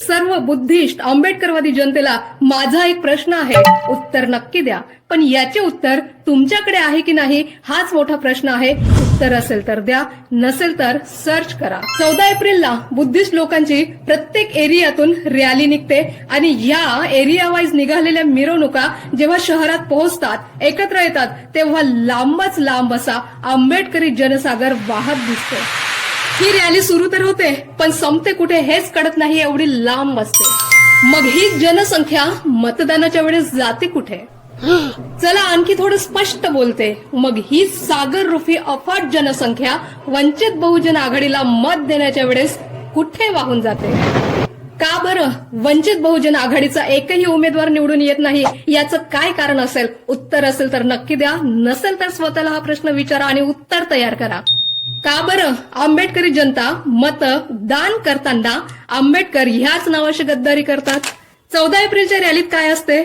सर्व बुद्धिस्ट आंबेडकरवादी जनतेला माझा एक प्रश्न आहे, उत्तर नक्की द्या. पण याचे उत्तर तुमच्याकडे आहे की नाही हाच मोठा प्रश्न आहे. उत्तर असेल तर द्या, नसेल तर सर्च करा. 14 एप्रिलला बुद्धिस्ट लोकांची प्रत्येक एरियातून रॅली निघते आणि या एरिया वाईज निघालेल्या मिरवणुका जेव्हा शहरात पोहोचतात, एकत्र येतात, तेव्हा लांबच लांब असा आंबेडकरी जनसागर वाहत दिसतो. ही रॅली सुरू तर होते, पण संपते कुठे हेच कळत नाही, एवढी लांब असते. मग ही जनसंख्या मतदानाच्या वेळेस जाते कुठे? चला आणखी थोडं स्पष्ट बोलते. मग ही सागर रुफी अफाट जनसंख्या वंचित बहुजन आघाडीला मत देण्याच्या वेळेस कुठे वाहून जाते? का बरं वंचित बहुजन आघाडीचा एकही उमेदवार निवडून येत नाही? याचं काय कारण असेल? उत्तर असेल तर नक्की द्या, नसेल तर स्वतःला हा प्रश्न विचारा आणि उत्तर तयार करा. का बरं आंबेडकरी जनता मत दान करताना आंबेडकर ह्याच नावाची गद्दारी करतात? 14 एप्रिलच्या रॅलीत काय असते?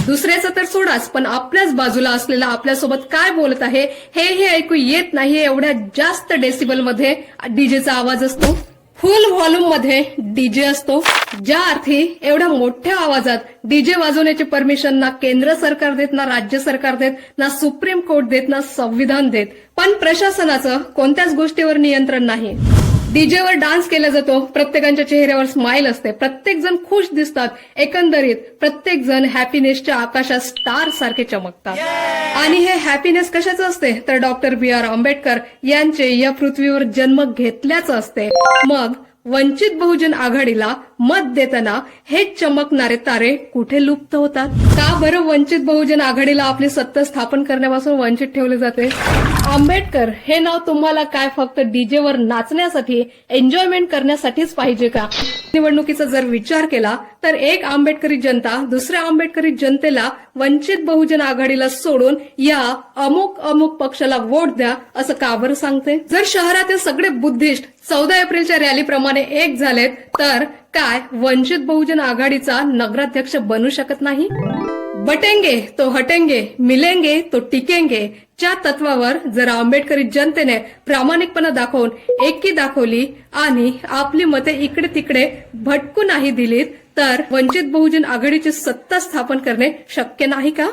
दुसऱ्याचं तर सोडाच, पण आपल्याच बाजूला असलेला आपल्यासोबत काय बोलत आहे हे ऐकू येत नाही. एवढ्या जास्त डेसिबल मध्ये डीजेचा आवाज असतो, फुल व्हॉल्यूम मध्ये डीजे असतो, ज्या अर्थी एवढ्या मोठ्या आवाजात डीजे वाजवण्याची परमिशन ना केंद्र सरकार देत, ना राज्य सरकार देत, ना सुप्रीम कोर्ट देत, ना संविधान देत. पण प्रशासनाचं कोणत्याच गोष्टीवर नियंत्रण नाही. डीजेवर डान्स केला जातो, प्रत्येकाच्या चेहऱ्यावर स्माइल असते, प्रत्येक जण खुश दिसतात, एकंदरीत प्रत्येक जण हॅपीनेसच्या आकाशात स्टार सारखे चमकतात. आणि हे हॅपीनेस कशाचं असते? तर डॉक्टर B.R. आंबेडकर यांचे या पृथ्वीवर जन्म घेतल्याचं असते. मग वंचित बहुजन आघाडीला मत देताना हे चमकणारे तारे कुठे लुप्त होतात? का बरं वंचित बहुजन आघाडीला आपली सत्ता स्थापन करण्यापासून वंचित ठेवले जाते? आंबेडकर हे नाव तुम्हाला काय फक्त डीजेवर नाचण्यासाठी, एन्जॉयमेंट करण्यासाठीच पाहिजे का? निवडणुकीचा जर विचार केला तर एक आंबेडकरी जनता दुसऱ्या आंबेडकरी जनतेला वंचित बहुजन आघाडीला सोडून या अमुक पक्षाला वोट द्या असं का बरं सांगते? जर शहरातील सगळे बुद्धिस्ट 14 एप्रिलच्या रॅलीप्रमाणे एक झालेत तर काय वंचित बहुजन आघाडीचा नगराध्यक्ष बनू शकत नाही? बटेंगे तो हटेंगे, मिलेंगे तो टिकेंगे च्या तत्वावर जर आंबेडकरी जनतेने प्रामाणिकपणा दाखवून एकी दाखवली आणि आपली मते इकडे तिकडे भटकू नाही दिलीत तर वंचित बहुजन आघाडीची सत्ता स्थापन करणे शक्य नाही का?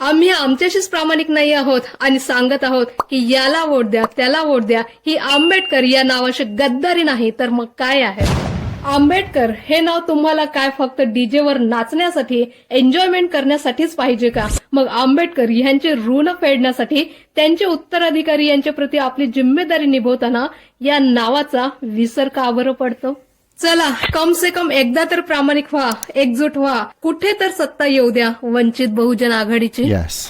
आम्ही आमच्याशीच प्रामाणिक नाही आहोत आणि सांगत आहोत की याला वोट द्या, त्याला वोट द्या. ही आंबेडकर या नावाची गद्दारी नाही तर मग काय आहे? आंबेडकर हे नाव तुम्हाला काय फक्त डीजेवर नाचण्यासाठी, एन्जॉयमेंट करण्यासाठीच पाहिजे का? मग आंबेडकर यांचे ऋण फेडण्यासाठी त्यांचे उत्तराधिकारी यांच्या प्रती आपली जिम्मेदारी निभवताना या नावाचा विसर का बरं पडतो? चला कम से कम एकदा तर प्रामाणिक व्हा, एकजूट व्हा, कुठे तर सत्ता येऊ द्या वंचित बहुजन आघाडीची.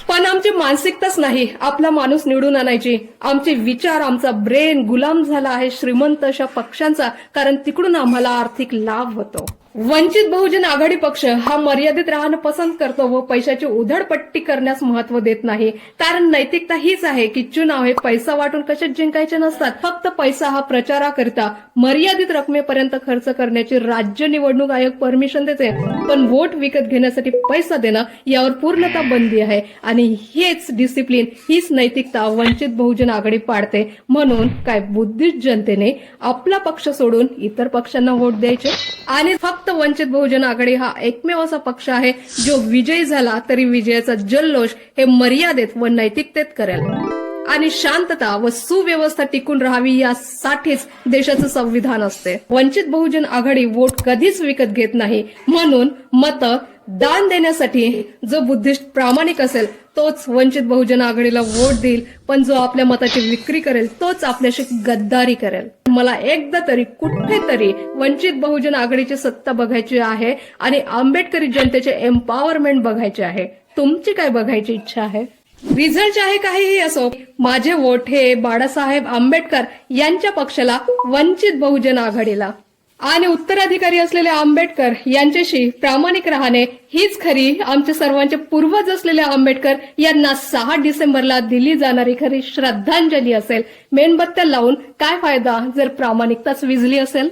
पण आमची मानसिकताच नाही आपला माणूस निवडून आणायची. आमचे विचार, आमचा ब्रेन गुलाम झाला आहे श्रीमंत अशा पक्षांचा, कारण तिकडून आम्हाला आर्थिक लाभ होतो. वंचित बहुजन आघाडी पक्ष हा मर्यादित राहणं पसंत करतो व पैशाची उधळपट्टी करण्यास महत्व देत नाही. कारण नैतिकता हीच आहे की चुनाव हे पैसा वाटून कशात जिंकायचे नसतात. फक्त पैसा हा प्रचाराकरिता मर्यादित रकमेपर्यंत खर्च करण्याची राज्य निवडणूक आयोग परमिशन देते, पण वोट विकत घेण्यासाठी पैसा देणं यावर पूर्णतः बंदी आहे. आणि हेच डिसिप्लिन, हीच नैतिकता वंचित बहुजन आघाडी पाडते. म्हणून काय बुद्धिस्ट जनतेने आपला पक्ष सोडून इतर पक्षांना वोट द्यायचे? आणि फक्त वंचित बहुजन आघाडी हा एकमेव असा पक्ष आहे जो विजयी झाला तरी विजयाचा जल्लोष हे मर्यादेत व नैतिकतेत करेल. आणि शांतता व सुव्यवस्था टिकून राहावी यासाठीच देशाचं संविधान असते. वंचित बहुजन आघाडी वोट कधीच विकत घेत नाही. म्हणून मत दान देण्यासाठी जो बुद्धिस्ट प्रामाणिक असेल तोच वंचित बहुजन आघाडीला वोट देईल, पण जो आपल्या मताची विक्री करेल तोच आपल्याशी गद्दारी करेल. मला एकदा तरी कुठेतरी वंचित बहुजन आघाडीची सत्ता बघायची आहे आणि आंबेडकरी जनतेचे एम्पॉवरमेंट बघायचे आहे. तुमची काय बघायची इच्छा आहे? रिझल्ट आहे काहीही असो, माझे वोट हे बाळासाहेब आंबेडकर यांच्या पक्षाला वंचित बहुजन आघाडीला. आणि उत्तराधिकारी असलेले आंबेडकर यांच्याशी प्रामाणिक राहणे हीच खरी आमच्या सर्वांचे पूर्वज असलेले आंबेडकर यांना 6 डिसेंबरला दिली जाणारी खरी श्रद्धांजली असेल. मेणबत्त्या लावून काय फायदा जर प्रामाणिकताच विझली असेल?